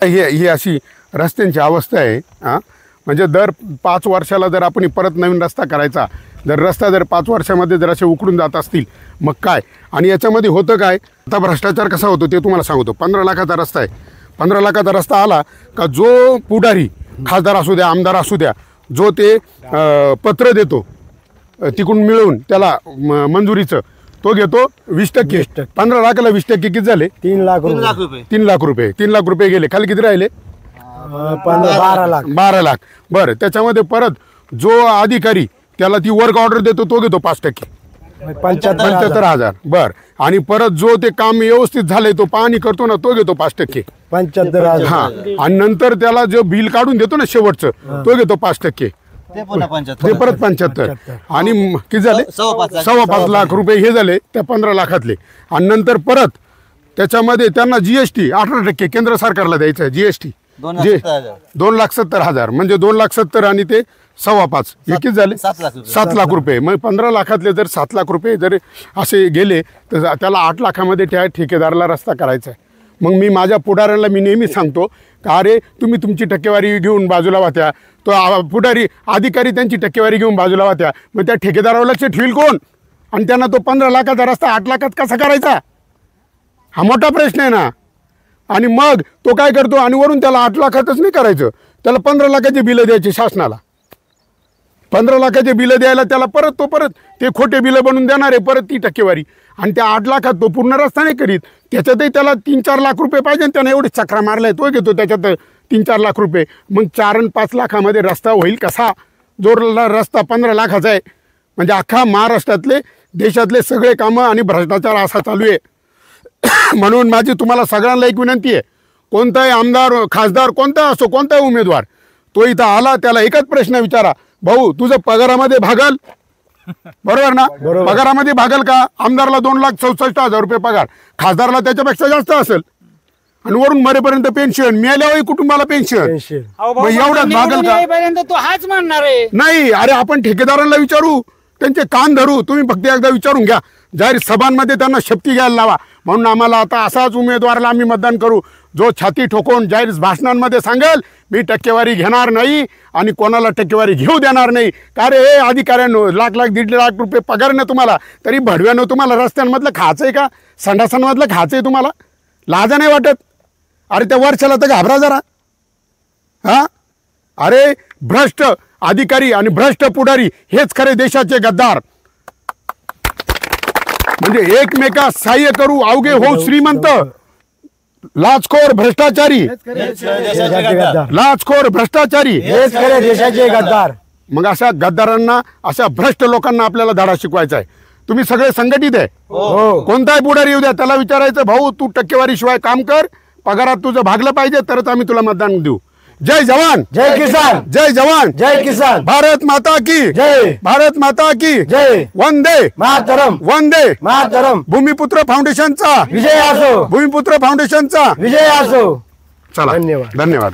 ही अशी रस्त्यांची अवस्था आहे। म्हणजे दर 5 वर्षाला जर आपण परत नवीन रस्ता करायचा, जर रस्ता जर 5 वर्षामध्ये जर असे उकडून जात असतील मग काय। आणि याच्यामध्ये होतं काय, आता भ्रष्टाचार कसा होतो ते तुम्हाला सांगतो। 15 लाखाचा रस्ता आहे, 15 लाखाचा रस्ता आला का जो पुढारी खासदार असू द्या आमदार असू द्या, जो ते पत्र देतो तिकडून मिळवून त्याला मंजुरीचं, तो घेतो 20%। 15 लाखाला 20% किती झाले? 3 लाख रुपये। 3 लाख रुपये 3 लाख रुपये गेले, खाली किती राहिले? 12 लाख। 12 लाख। बरं, त्याच्यामध्ये परत जो अधिकारी त्याला ती वर्क ऑर्डर देतो तो घेतो 5%, 75,000। बरं, आणि परत जो ते काम व्यवस्थित झालंय तो पाहणी करतो ना तो घेतो 5%, 75,000। हां, आणि नंतर त्याला जो बिल काढून देतो ना शेवटचं तो घेतो 5%, ते परत 75। आणि किती झाले? 5.25 लाख रुपये हे झाले त्या 15 लाखातले। आणि नंतर परत त्याच्यामध्ये त्यांना जीएसटी 18% केंद्र सरकारला द्यायचं आहे। जीएसटी 2,70,000 म्हणजे 2,70,000 आणि ते 5.25 हे किती झाले? 7 लाख रुपये। मग 15 लाखातले जर 7 लाख रुपये जर असे गेले तर त्याला 8 लाखामध्ये त्या ठेकेदाराला रस्ता करायचा आहे। मग मी माझ्या पुढाऱ्यांना मी नेहमी सांगतो का अरे तुम्ही तुमची टक्केवारी घेऊन बाजूला वात्या, तो पुढारी अधिकारी त्यांची टक्केवारी घेऊन बाजूला वात्या, मग त्या ठेकेदारावर लक्ष ठेवील कोण? आणि त्यांना तो 15 लाखाचा रस्ता 8 लाखात कसा करायचा, हा मोठा प्रश्न आहे ना। आणि मग तो काय करतो, आणि वरून त्याला 8 लाखातच नाही करायचं, त्याला 15 लाखाचे बिलं द्यायचे शासनाला। 15 लाखाचे बिलं द्यायला त्याला परत ते खोटे बिलं बनवून देणार आहे, परत ती टक्केवारी। आणि त्या 8 लाखात तो पूर्ण रस्ता नाही करीत, त्याच्यातही त्याला 3-4 लाख रुपये पाहिजे, त्याने एवढे चक्रा मारलाय तो घेतो त्याच्यात 3-4 लाख रुपये। मग 4 आणि 5 लाखामध्ये रस्ता होईल कसा? जो रस्ता 15 लाखाचा आहे, म्हणजे अख्खा महाराष्ट्रातले देशातले सगळे कामं आणि भ्रष्टाचार असा चालू आहे। म्हणून माझी तुम्हाला सगळ्यांना एक विनंती आहे, कोणताही आमदार खासदार कोणता असो, कोणताही उमेदवार तो इथं आला त्याला एकच प्रश्न विचारा, भाऊ तुझं पगारामध्ये भागल? बरोबर ना? पगारामध्ये भागल का? आमदारला 2,64,000 रुपये पगार, खासदारला त्याच्यापेक्षा जास्त असेल, आणि वरून मरेपर्यंत पेन्शन, मिळाल्यावर कुटुंबाला पेन्शन, मग एवढंच भागल का? तो हाच म्हणणार आहे नाही। अरे आपण ठेकेदारांना विचारू, त्यांचे कान धरू, तुम्ही फक्त एकदा विचारून घ्या, जाहीर सभांमध्ये त्यांना शपथी घ्यायला लावा। म्हणून आम्हाला आता असाच उमेदवाराला आम्ही मतदान करू जो छाती ठोकून जाहीर भाषणांमध्ये सांगेल मी टक्केवारी घेणार नाही आणि कोणाला टक्केवारी घेऊ देणार नाही। का रे हे अधिकाऱ्यांनो, लाख 1.5 लाख रुपये पगार ना तुम्हाला, तरी भडव्यानं तुम्हाला रस्त्यांमधलं खायचं आहे का? संडासांमधलं खायचं आहे तुम्हाला? लाजा नाही वाटत? अरे त्या वर्षाला तर घाबरा जरा। हां, अरे भ्रष्ट अधिकारी आणि भ्रष्ट पुढारी हेच खरे देशाचे गद्दार। म्हणजे एकमेकास सहाय्य करू अवघे होऊ श्रीमंत, लाचखोर भ्रष्टाचारी, लाचखोर भ्रष्टाचारी हेच खरे देशाचे गद्दार। मग अशा गद्दारांना, अशा भ्रष्ट लोकांना आपल्याला धडा शिकवायचा आहे। तुम्ही सगळे संघटित आहे, कोणताही पुढारी येऊ द्या त्याला विचारायचं, भाऊ तू टक्केवारी शिवाय काम कर, पगारात तुझं भागलं पाहिजे तरच आम्ही तुला मतदान देऊ। जय जवान जय किसान, जय जवान जय किसान, भारत माता की जय, भारत माता की जय, वंदे मातरम, वंदे मातरम। भूमिपुत्र फाउंडेशनचा विजय असो, भूमिपुत्र फाउंडेशनचा विजय असो। चला, धन्यवाद। धन्यवाद।